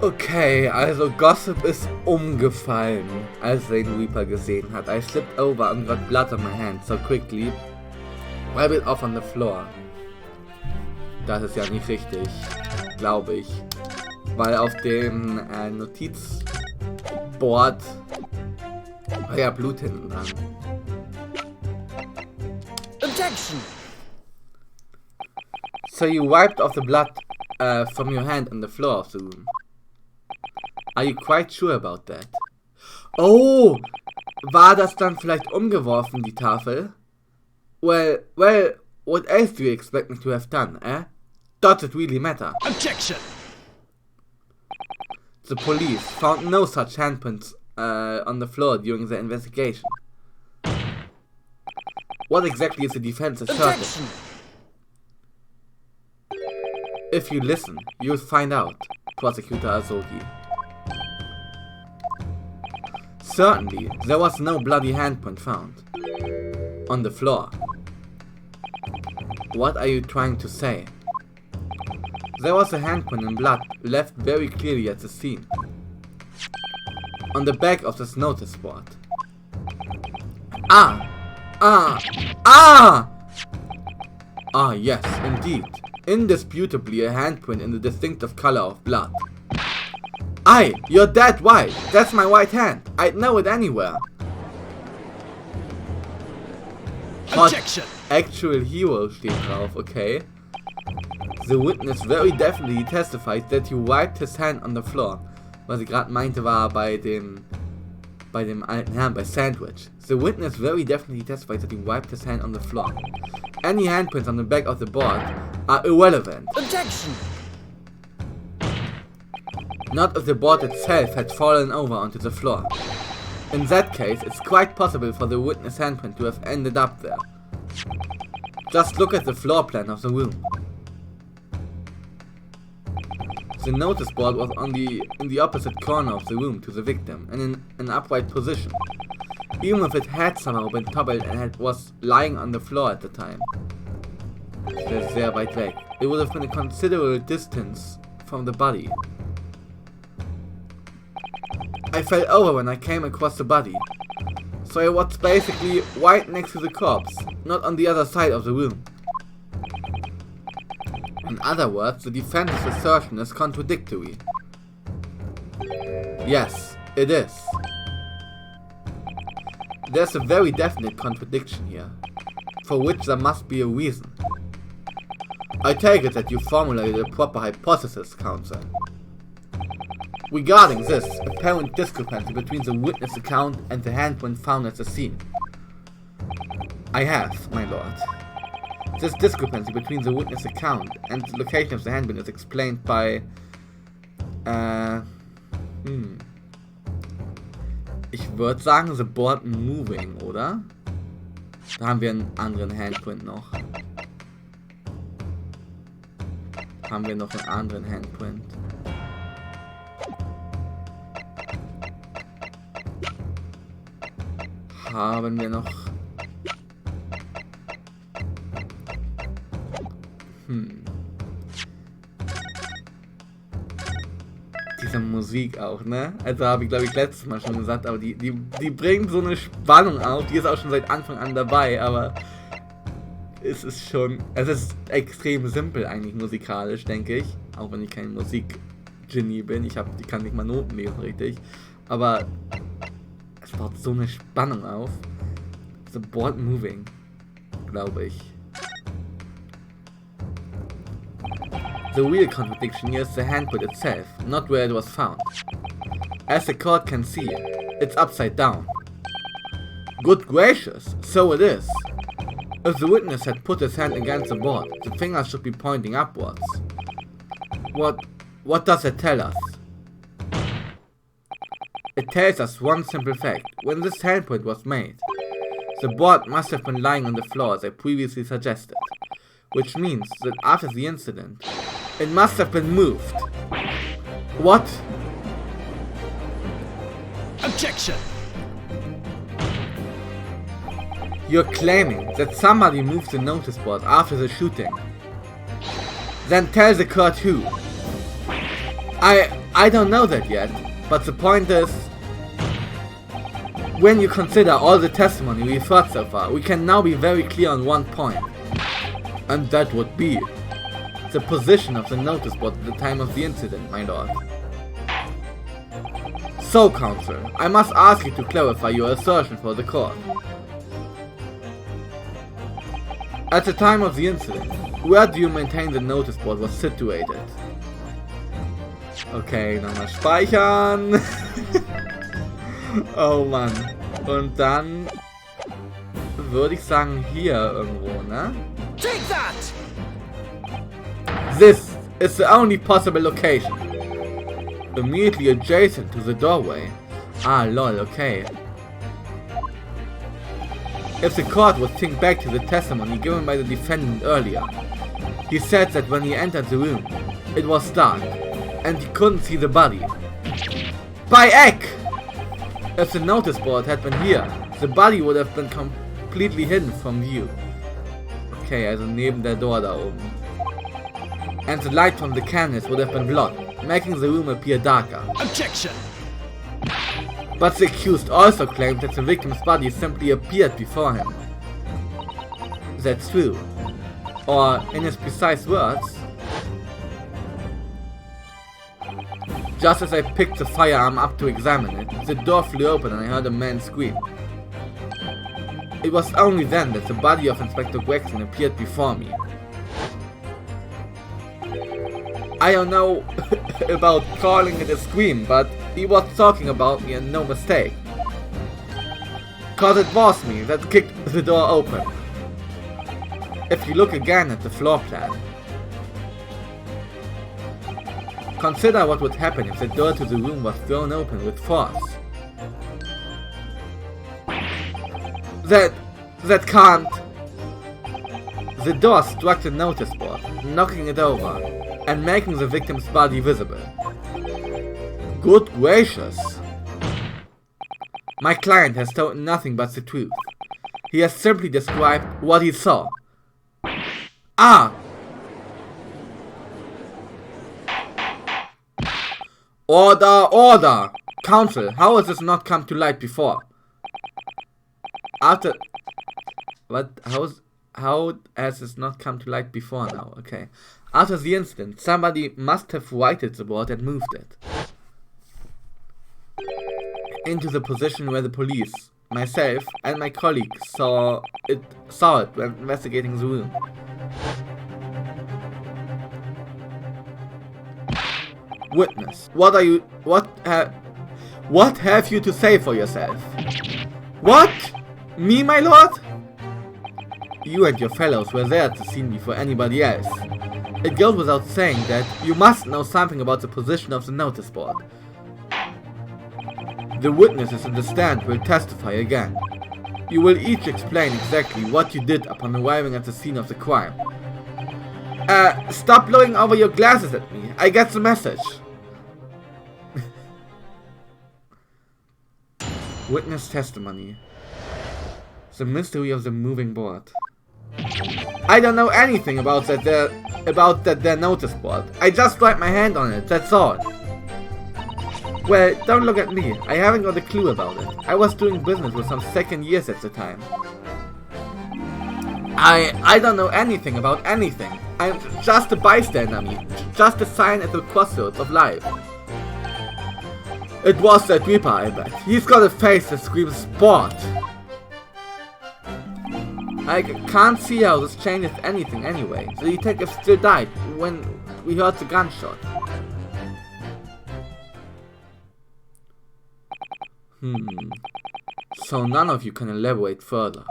Okay, also Gossip ist umgefallen, als er den Reaper gesehen hat. I slipped over and got blood on my hand so quickly. Wipe it off on the floor. Das ist ja nicht richtig, glaube ich. Weil auf dem Notizboard war ja Blut hinten dran. Objection! So you wiped off the blood from your hand on the floor of the room. Are you quite sure about that? Oh! War das dann vielleicht umgeworfen, die Tafel? Well, what else do you expect me to have done, eh? Does it really matter? Objection! The police found no such handprints on the floor during the investigation. What exactly is the defense asserting? Objection! If you listen, you'll find out, Prosecutor Asogi. Certainly, there was no bloody handprint found on the floor. What are you trying to say? There was a handprint in blood left very clearly at the scene. On the back of this notice board. Ah, yes, indeed. Indisputably a handprint in the distinctive color of blood. Aye, you're dead white. That's my white hand. I'd know it anywhere. Objection! Actual hero steht drauf, okay. The witness very definitely testified that you wiped his hand on the floor. Was ich gerade meinte war bei dem alten Herrn, bei Sandwich. The witness very definitely testified that he wiped his hand on the floor. Any handprints on the back of the board are irrelevant. Objection! Not if the board itself had fallen over onto the floor. In that case, it's quite possible for the witness handprint to have ended up there. Just look at the floor plan of the room. The notice board was in the opposite corner of the room to the victim and in an upright position. Even if it had somehow been toppled and was lying on the floor at the time. Das ist sehr weit weg. It would have been a considerable distance from the body. I fell over when I came across the body. So I was basically right next to the corpse, not on the other side of the room. In other words, the defense's assertion is contradictory. Yes, it is. There's a very definite contradiction here, for which there must be a reason. I take it that you formulated a proper hypothesis, counsel. Regarding this apparent discrepancy between the witness account and the handprint found at the scene. I have, my lord. This discrepancy between the witness account and the location of the handprint is explained by... Ich würde sagen, the board moving, oder? Da haben wir einen anderen Handprint noch. Haben wir noch einen anderen Handprint. Haben wir noch... Diese Musik auch, ne? Also habe ich glaube ich letztes Mal schon gesagt, aber die bringt so eine Spannung auf, die ist auch schon seit Anfang an dabei, aber es ist extrem simpel eigentlich musikalisch, denke ich. Auch wenn ich kein Musikgenie bin, ich kann nicht mal Noten lesen richtig, aber es baut so eine Spannung auf. The board moving, glaube ich. The real contradiction here is the handprint itself, not where it was found. As the court can see, it's upside down. Good gracious, so it is. If the witness had put his hand against the board, the fingers should be pointing upwards. What does it tell us? It tells us one simple fact. When this handprint was made, the board must have been lying on the floor as I previously suggested. Which means that after the incident, it must have been moved. What? Objection! You're claiming that somebody moved the notice board after the shooting. Then tell the court who. I don't know that yet, but the point is, when you consider all the testimony we've heard so far, we can now be very clear on one point. And that would be the position of the notice board at the time of the incident, my lord. So, counsel, I must ask you to clarify your assertion for the court. At the time of the incident, where do you maintain the notice board was situated? Okay, nochmal speichern. Oh Mann. Und dann würde ich sagen hier irgendwo, ne? Take that! This is the only possible location. Immediately adjacent to the doorway. Ah, lol, okay. If the court would think back to the testimony given by the defendant earlier, he said that when he entered the room, it was dark, and he couldn't see the body. By Eck! If the notice board had been here, the body would have been completely hidden from view. Okay, also neben der Door da oben. And the light from the candles would have been blocked, making the room appear darker. Objection! But the accused also claimed that the victim's body simply appeared before him. That's true. Or, in his precise words, just as I picked the firearm up to examine it, the door flew open and I heard a man scream. It was only then that the body of Inspector Gregson appeared before me. I don't know about calling it a scream, but he was talking about me and no mistake. Cause it was me that kicked the door open. If you look again at the floor plan, consider what would happen if the door to the room was thrown open with force. That can't. The door struck the notice board, knocking it over and making the victim's body visible. Good gracious! My client has told nothing but the truth. He has simply described what he saw. Ah! Order! Order! Counsel, how has this not come to light before? After... What? How has this not come to light before now? Okay. After the incident, somebody must have righted the board and moved it into the position where the police, myself, and my colleagues saw it when investigating the room. Witness, what have you to say for yourself? What? Me, my lord? You and your fellows were there at the scene before anybody else. It goes without saying that you must know something about the position of the notice board. The witnesses in the stand will testify again. You will each explain exactly what you did upon arriving at the scene of the crime. Stop blowing over your glasses at me. I get the message. Witness testimony. The mystery of the moving board. I don't know anything about that notice board. I just wiped my hand on it, that's all. Well, don't look at me. I haven't got a clue about it. I was doing business with some second years at the time. I don't know anything about anything. I'm just a bystander, just a sign at the crossroads of life. It was that Reaper, I bet. He's got a face that screams sport. I can't see how this changes anything anyway. The detective still died when we heard the gunshot. So none of you can elaborate further.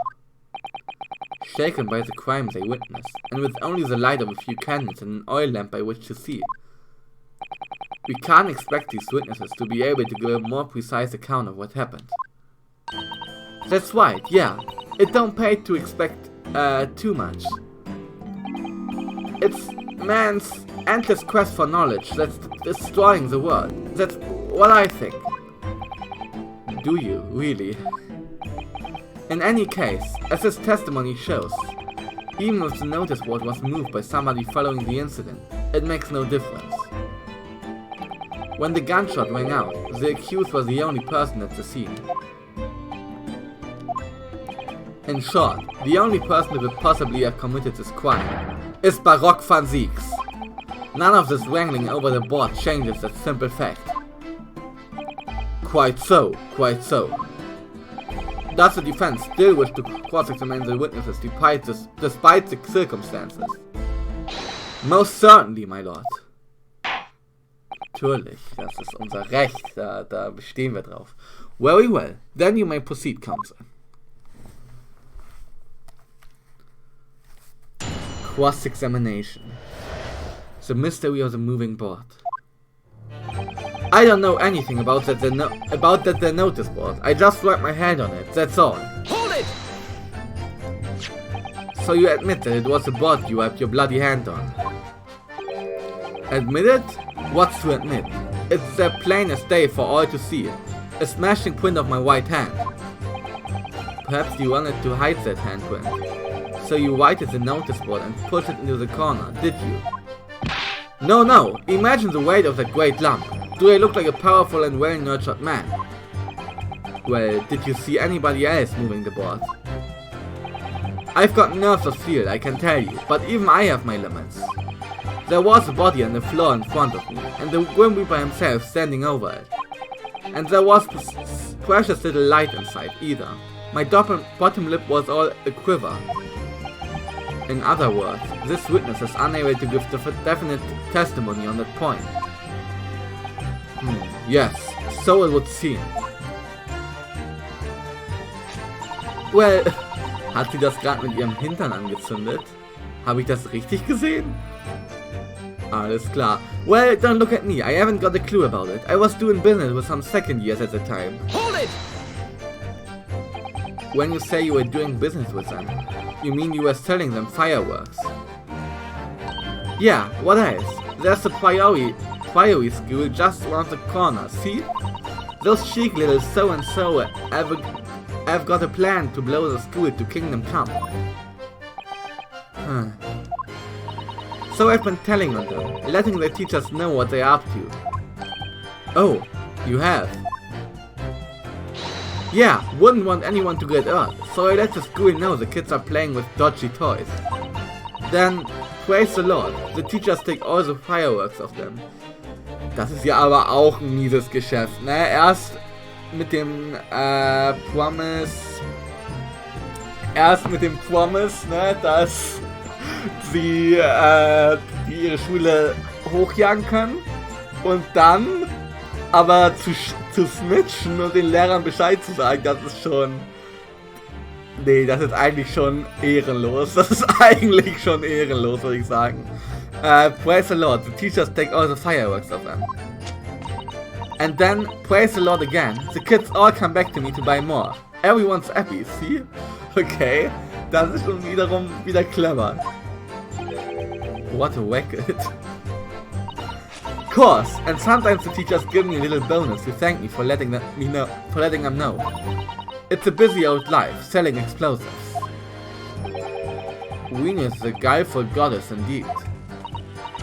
Shaken by the crime they witnessed, and with only the light of a few candles and an oil lamp by which to see, we can't expect these witnesses to be able to give a more precise account of what happened. That's right, yeah. It don't pay to expect too much. It's man's endless quest for knowledge that's destroying the world. That's what I think. Do you, really? In any case, as his testimony shows, even if the notice board was moved by somebody following the incident, it makes no difference. When the gunshot rang out, the accused was the only person at the scene. In short, the only person who could possibly have committed this crime is Baroque van Zich. None of this wrangling over the board changes that simple fact. Quite so, quite so. Does the defense still wish to cross-examine the witnesses despite the circumstances? Most certainly, my lord. Natürlich, das ist unser Recht, da bestehen wir drauf. Very well, then you may proceed, counsel. Cross-examination. The mystery of the moving board. I don't know anything about that notice board. I just wrapped my hand on it, that's all. Hold it! So you admit that it was the board you wiped your bloody hand on? Admit it? What's to admit? It's as plain as day for all to see. A smashing print of my white hand. Perhaps you wanted to hide that handprint. So you whited the notice board and pushed it into the corner, did you? No, imagine the weight of that great lump. Do I look like a powerful and well-nurtured man? Well, did you see anybody else moving the board? I've got nerves of steel, I can tell you, but even I have my limits. There was a body on the floor in front of me, and the Grim Reaper himself standing over it. And there was precious little light inside, either. My bottom lip was all a quiver. In other words, this witness is unable to give definite testimony on that point. Yes, so it would seem. Well, hat sie das gerade mit ihrem Hintern angezündet? Habe ich das richtig gesehen? Alles klar. Well, don't look at me, I haven't got a clue about it. I was doing business with some second years at the time. Hold it! When you say you were doing business with them, you mean you were selling them fireworks? Yeah, what else? There's the Priory school just around the corner, see? Those chic little so-and-so have got a plan to blow the school to Kingdom Come. So I've been telling on them, letting the teachers know what they're up to. Oh, you have? Yeah, wouldn't want anyone to get hurt, so I let the school know the kids are playing with dodgy toys. Then, praise the Lord, the teachers take all the fireworks of them. Das ist ja aber auch ein mieses Geschäft, ne? Erst mit dem Promise, ne, dass sie ihre Schule hochjagen können und dann aber zu snitchen und den Lehrern Bescheid zu sagen, das ist schon... Nee, das ist eigentlich schon ehrenlos. Das ist eigentlich schon ehrenlos, würde ich sagen. Praise the Lord, the teachers take all the fireworks of them. And then, praise the Lord again, the kids all come back to me to buy more. Everyone's happy, see? Okay, das ist schon wiederum wieder clever. What a racket. Of course, and sometimes the teachers give me a little bonus to thank me for letting them know. It's a busy old life, selling explosives. Venus is a guileful goddess indeed.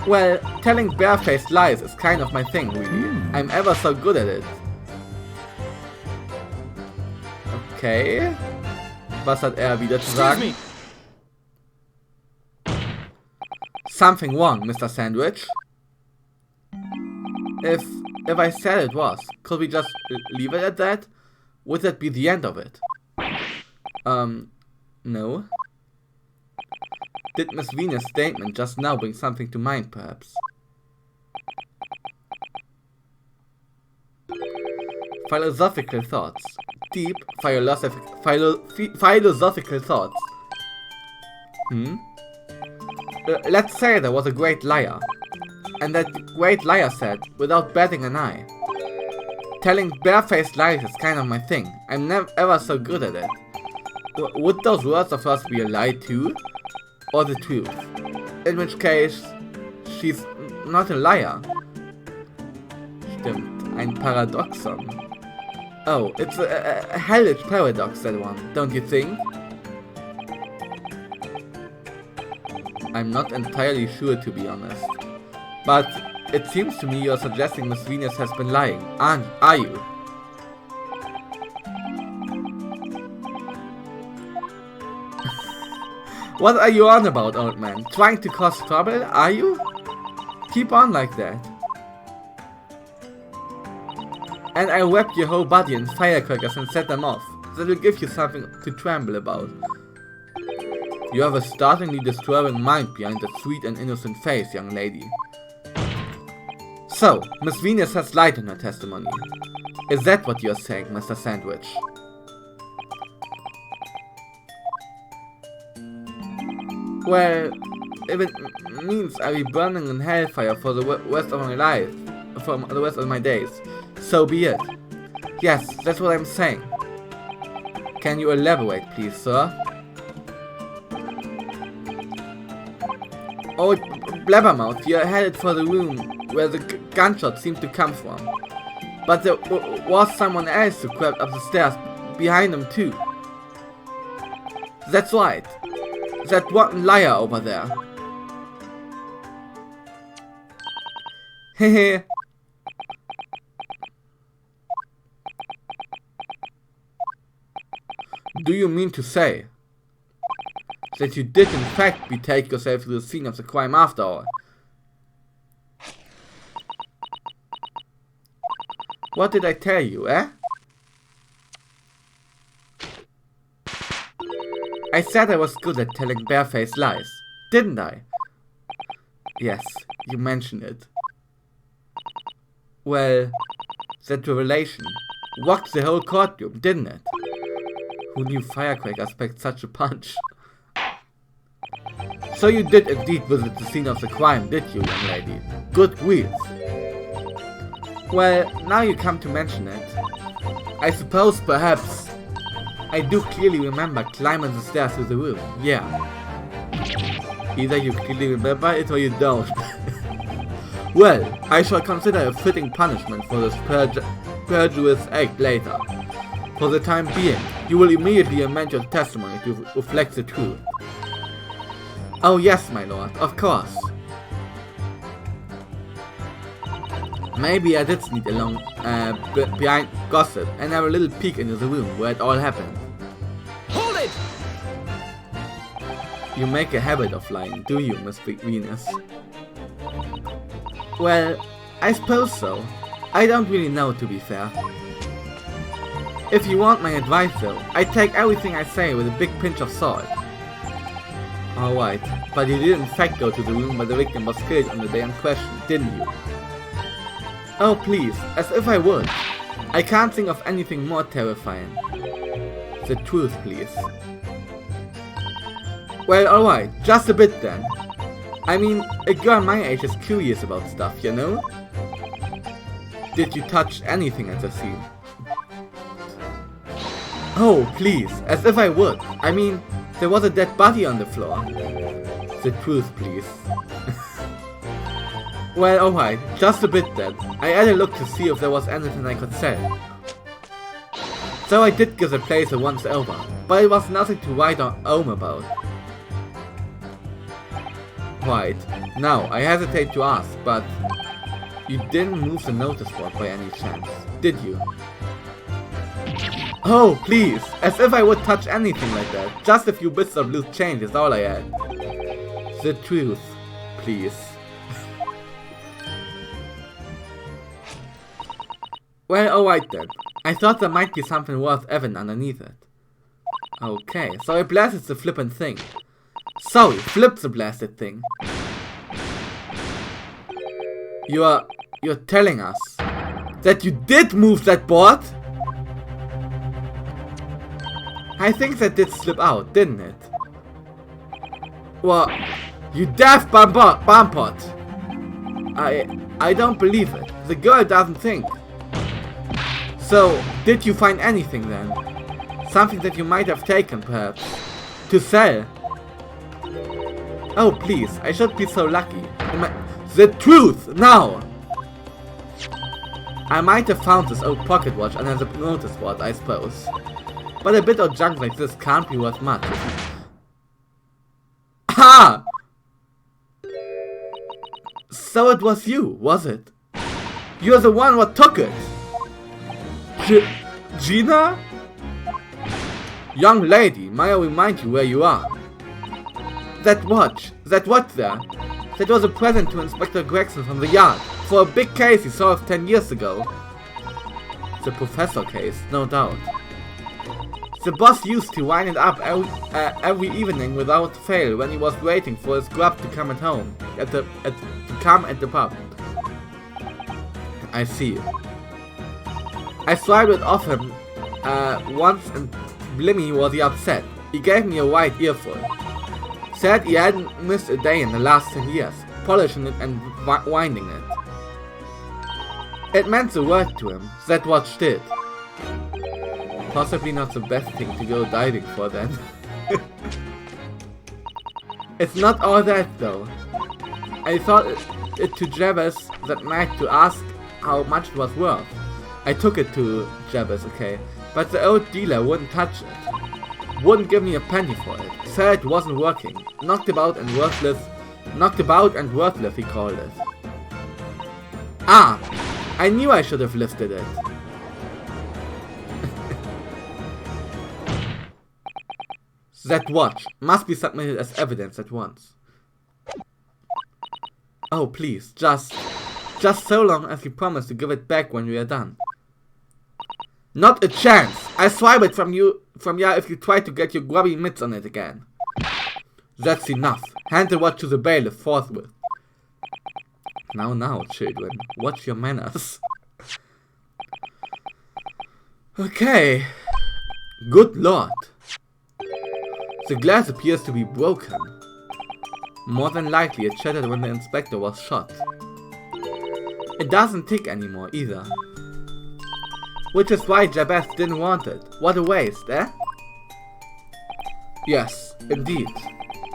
Well, telling barefaced lies is kind of my thing, really. I'm ever so good at it. Okay. Was hat wieder zu sagen? Something wrong, Mr. Sandwich. If I said it was, could we just leave it at that? Would that be the end of it? No. Did Miss Venus' statement just now bring something to mind, perhaps? Philosophical thoughts. Deep philosophical thoughts. Let's say there was a great liar. And that great liar said, without batting an eye, telling barefaced lies is kind of my thing. I'm never ever so good at it. Would those words of hers be a lie too? Or the truth? In which case, she's not a liar. Stimmt, ein Paradoxon. Oh, it's a hellish paradox, that one, don't you think? I'm not entirely sure, to be honest. But it seems to me you're suggesting Miss Venus has been lying, are you? What are you on about, old man? Trying to cause trouble, are you? Keep on like that. And I'll wrap your whole body in firecrackers and set them off. That will give you something to tremble about. You have a startlingly disturbing mind behind that sweet and innocent face, young lady. So, Miss Venus has lied in her testimony. Is that what you're saying, Mr. Sandwich? Well, if it means I'll be burning in hellfire for the rest of my life, for the rest of my days, so be it. Yes, that's what I'm saying. Can you elaborate, please, sir? Oh, blabbermouth, you're headed for the room where the gunshot seemed to come from. But there was someone else who crept up the stairs behind him too. That's right. That rotten liar over there. Hehe. Do you mean to say that you did in fact betake yourself to the scene of the crime after all? What did I tell you, eh? I said I was good at telling barefaced lies, didn't I? Yes, you mentioned it. Well, that revelation rocked the whole courtroom, didn't it? Who knew firecrackers packed such a punch? So you did indeed visit the scene of the crime, did you, young lady? Good grief. Well, now you come to mention it. I suppose perhaps I do clearly remember climbing the stairs to the room, yeah. Either you clearly remember it or you don't. Well, I shall consider a fitting punishment for this perjurious act later. For the time being, you will immediately amend your testimony to reflect the truth. Oh yes, my lord, of course. Maybe I did sneak along behind gossip and have a little peek into the room where it all happened. Hold it! You make a habit of lying, do you, Miss Venus? Well, I suppose so. I don't really know, to be fair. If you want my advice though, I take everything I say with a big pinch of salt. Alright, but you did in fact go to the room where the victim was killed on the day in question, didn't you? Oh please, as if I would. I can't think of anything more terrifying. The truth, please. Well, alright, just a bit then. I mean, a girl my age is curious about stuff, you know? Did you touch anything at the scene? Oh, please, as if I would. I mean, there was a dead body on the floor. The truth, please. Well, alright, just a bit then. I had a look to see if there was anything I could sell. So I did give the place a once over, but it was nothing to write home about. Right, now I hesitate to ask, but you didn't move the notice board by any chance, did you? Oh, please, as if I would touch anything like that. Just a few bits of loose change is all I had. The truth, please. Well, alright then. I thought there might be something worth having underneath it. Okay, so I blasted the flippin' thing. Sorry, flip the blasted thing. You're telling us that you did move that board? I think that did slip out, didn't it? Well, you daft bumpot! I don't believe it. The girl doesn't think. So, did you find anything then? Something that you might have taken, perhaps? To sell? Oh, please, I should be so lucky. The truth, now! I might have found this old pocket watch under the notice board, I suppose. But a bit of junk like this can't be worth much. So it was you, was it? You're the one what took it. Gina? Young lady, may I remind you where you are? That watch there, that was a present to Inspector Gregson from the yard, for a big case he solved 10 years ago. The professor case, no doubt. The boss used to wind it up every evening without fail when he was waiting for his grub to come at the pub. I see. I swiped it off him once and blimey was he upset. He gave me a white earful. Said he hadn't missed a day in the last 10 years, polishing it and winding it. It meant the world to him, that watch did. Possibly not the best thing to go diving for then. It's not all that though. I thought it to Jabez that night to ask how much it was worth. I took it to Jabez, okay, but the old dealer wouldn't touch it. Wouldn't give me a penny for it. Said it wasn't working. Knocked about and worthless, he called it. Ah! I knew I should have lifted it. That watch must be submitted as evidence at once. Oh please, just so long as you promise to give it back when we are done. Not a chance! I swipe it from ya if you try to get your grubby mitts on it again. That's enough. Hand the watch to the bailiff forthwith. Now, children, watch your manners. Okay. Good lord. The glass appears to be broken. More than likely it shattered when the inspector was shot. It doesn't tick anymore either. Which is why Jabez didn't want it. What a waste, eh? Yes, indeed.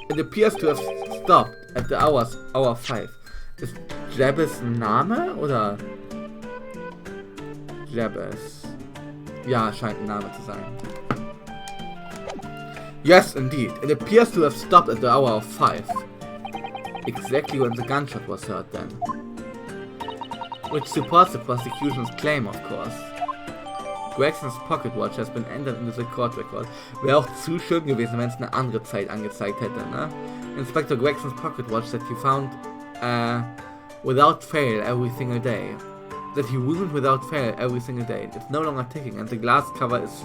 It appears to have stopped at the hour 5. Ist Jabez Name oder Jabez? Ja, scheint ein Name zu sein. Yes, indeed. It appears to have stopped at the hour of 5. Exactly when the gunshot was heard then. Which supports the prosecution's claim, of course. Gregsons pocket watch has been entered into the court record. Wäre auch zu schön gewesen, wenn es eine andere Zeit angezeigt hätte, ne? Inspector Gregson's pocket watch that he found without fail every single day. That he ruined without fail every single day. It's no longer ticking and the glass cover is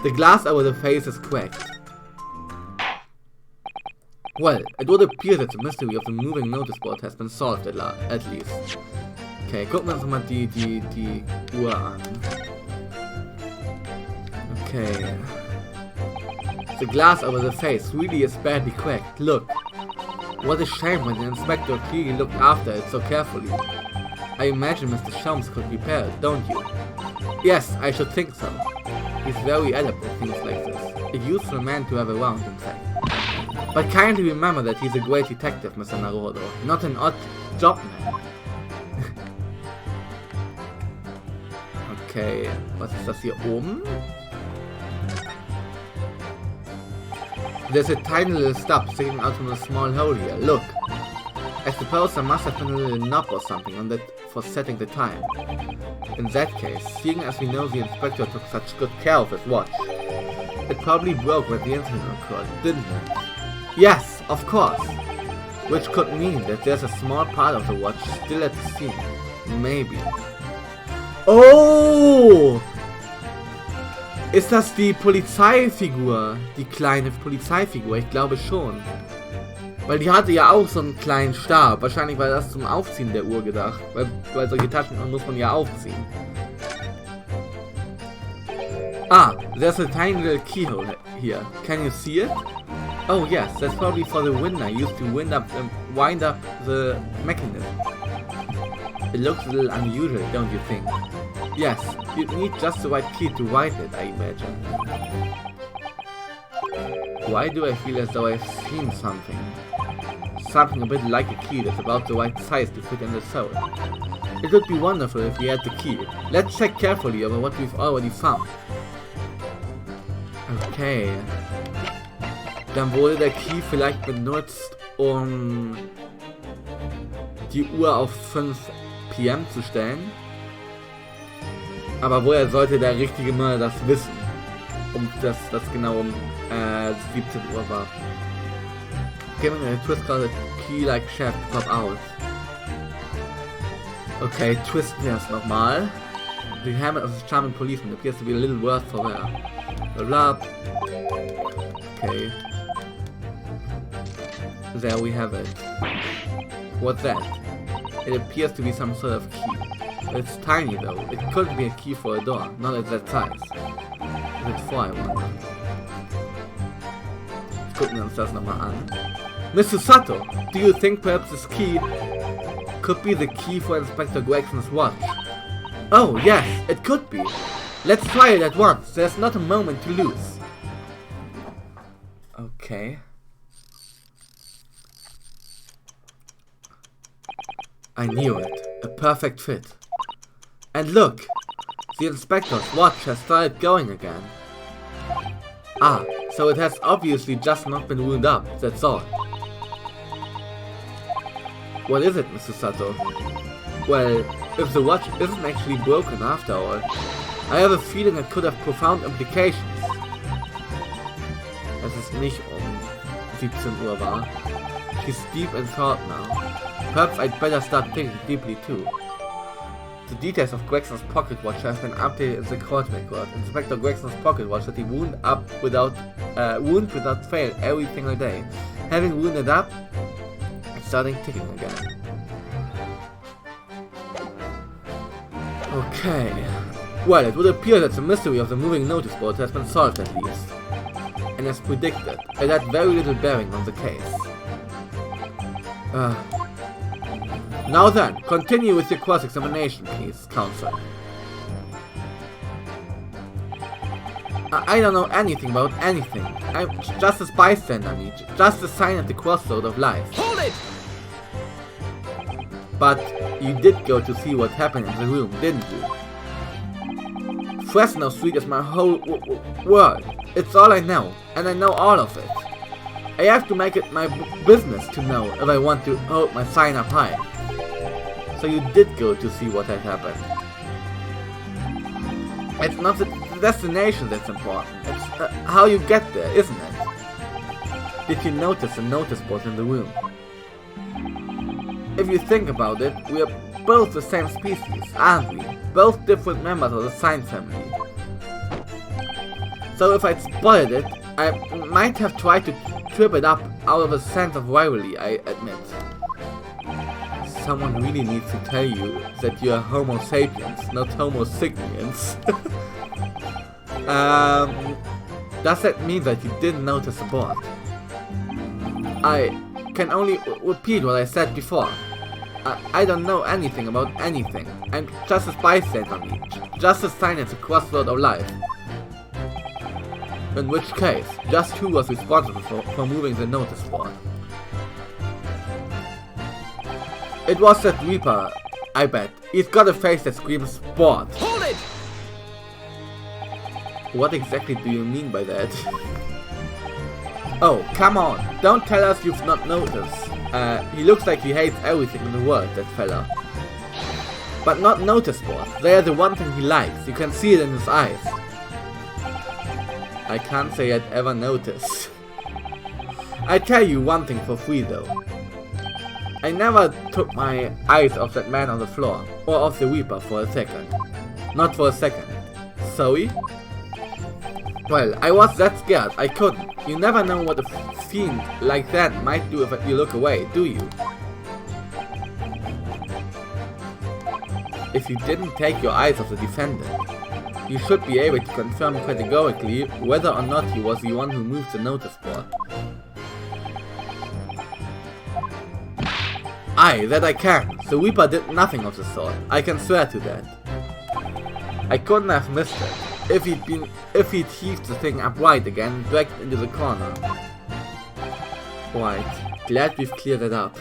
the glass over the face is cracked. Well, it would appear that the mystery of the moving notice board has been solved at least. Okay, gucken wir uns mal die Uhr an. Okay. The glass over the face really is badly cracked. Look. What a shame when the inspector clearly looked after it so carefully. I imagine Mr. Sholmes could repair it, don't you? Yes, I should think so. He's very adept at things like this. A useful man to have around, in fact. But kindly remember that he's a great detective, Mr. Narodo, not an odd job man. Okay, was ist das hier oben? There's a tiny little stub sticking out from a small hole here. Look! I suppose there must have been a little knob or something on that for setting the time. In that case, seeing as we know the inspector took such good care of his watch, it probably broke when the incident occurred, didn't it? Yes, of course! Which could mean that there's a small part of the watch still at the scene. Maybe. Oh! Ist das die Polizeifigur? Die kleine Polizeifigur? Ich glaube schon. Weil die hatte ja auch so einen kleinen Stab. Wahrscheinlich war das zum Aufziehen der Uhr gedacht. Weil solche Taschen muss man ja aufziehen. Ah, there's a tiny little keyhole here. Can you see it? Oh yes, that's probably for the winder used to wind up the mechanism. It looks a little unusual, don't you think? Yes, you'd need just the right key to wind it, I imagine. Why do I feel as though I've seen something? Something a bit like a key that's about the right size to fit in the sole. It would be wonderful if we had the key. Let's check carefully over what we've already found. Okay. Dann wurde der Key vielleicht benutzt, um die Uhr auf 5 PM zu stellen. Aber woher sollte der richtige Mörder das wissen? Das genau um 17 Uhr war. Giving a twist called a key-like shaft to pop out. Okay, twisten wir es nochmal. The helmet of the charming policeman appears to be a little worse for wear. Blah, blah. Okay. There we have it. What's that? It appears to be some sort of key. It's tiny though. It couldn't be a key for a door, not at that size. Is it for, I wonder? Gucken wir uns das nochmal an. Mr. Sato, do you think perhaps this key could be the key for Inspector Gregson's watch? Oh, yes, it could be. Let's try it at once. There's not a moment to lose. Okay. I knew it. A perfect fit. And look! The inspector's watch has started going again. Ah, so it has obviously just not been wound up, that's all. What is it, Mr. Sato? Well, if the watch isn't actually broken after all, I have a feeling it could have profound implications. Es ist nicht 17 Uhr war. She's deep in thought now. Perhaps I'd better start thinking deeply too. The details of Gregson's pocket watch have been updated in the court record. Inspector Gregson's pocket watch that he wound without fail every single day. Having wounded up, it's starting ticking again. Okay. Well, it would appear that the mystery of the moving notice board has been solved at least. And as predicted, it had very little bearing on the case. Now then, continue with your cross-examination, please, counsel. I don't know anything about anything. I'm just a bystander, just a sign at the crossroad of life. Hold it! But you did go to see what happened in the room, didn't you? Fresno Street is my whole world. It's all I know, and I know all of it. I have to make it my business to know if I want to hold my sign up high. So you did go to see what had happened. It's not the destination that's important, it's how you get there, isn't it? Did you notice the notice board in the room? If you think about it, we are both the same species, aren't we? Both different members of the sign family. So if I'd spotted it, I might have tried to trip it up out of a sense of rivalry, I admit. Someone really needs to tell you that you are Homo sapiens, not Homo signians. Does that mean that you didn't notice the board? I can only repeat what I said before. I don't know anything about anything. I'm just a bystander, just a sign at the crossroad of life. In which case, just who was responsible for moving the notice board? It was that Reaper, I bet. He's got a face that screams sport. Hold it! What exactly do you mean by that? Oh, come on, don't tell us you've not noticed. He looks like he hates everything in the world, that fella. But not notice board. They are the one thing he likes. You can see it in his eyes. I can't say I'd ever noticed. I tell you one thing for free though. I never took my eyes off that man on the floor, or off the Reaper for a second. Not for a second. Sorry? Well, I was that scared, I couldn't. You never know what a fiend like that might do if you look away, do you? If you didn't take your eyes off the defendant, you should be able to confirm categorically whether or not he was the one who moved the notice board. Aye, that I can. The Reaper did nothing of the sort. I can swear to that. I couldn't have missed it. If he'd heaved the thing upright again and dragged it into the corner. Right. Glad we've cleared it up.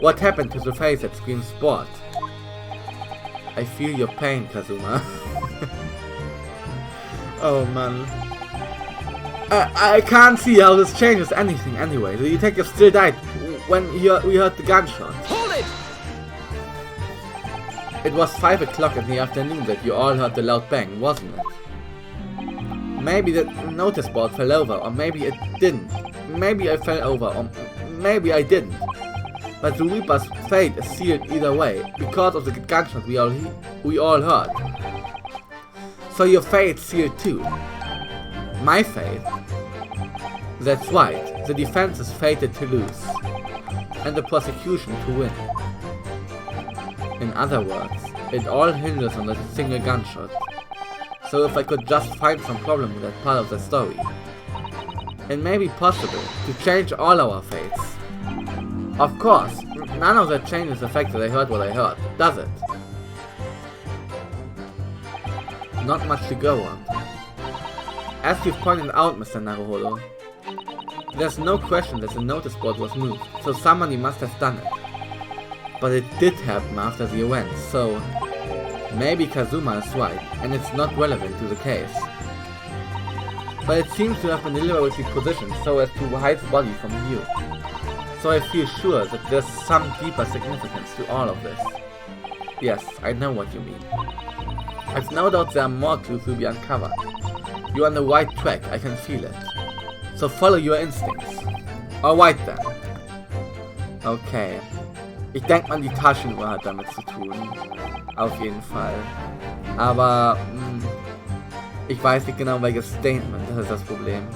What happened to the face that screams sport? I feel your pain, Kazuma. Oh man. I can't see how this changes anything anyway. The detective still died when we heard the gunshot. Hold it! It was 5 o'clock in the afternoon that you all heard the loud bang, wasn't it? Maybe the notice board fell over, or maybe it didn't. Maybe I fell over, or maybe I didn't. But the Reaper's fate is sealed either way, because of the gunshot we all heard. So your fate's sealed too. My fate? That's right, the defense is fated to lose, and the prosecution to win. In other words, it all hinges on that single gunshot. So if I could just find some problem with that part of the story, it may be possible to change all our fates. Of course, none of that changes the fact that I heard what I heard, does it? Not much to go on. As you've pointed out, Mr. Naruhodo, there's no question that the notice board was moved, so somebody must have done it. But it did happen after the event, so maybe Kazuma is right, and it's not relevant to the case. But it seems to have been deliberately positioned so as to hide the body from view. So I feel sure that there's some deeper significance to all of this. Yes, I know what you mean. I've no doubt there are more clues to be uncovered. You're on the right track, I can feel it. So follow your instincts. Alright then. Okay. Ich denke mal, die Taschenuhr hat damit zu tun. Auf jeden Fall. Aber ich weiß nicht genau welches Statement, das ist das Problem.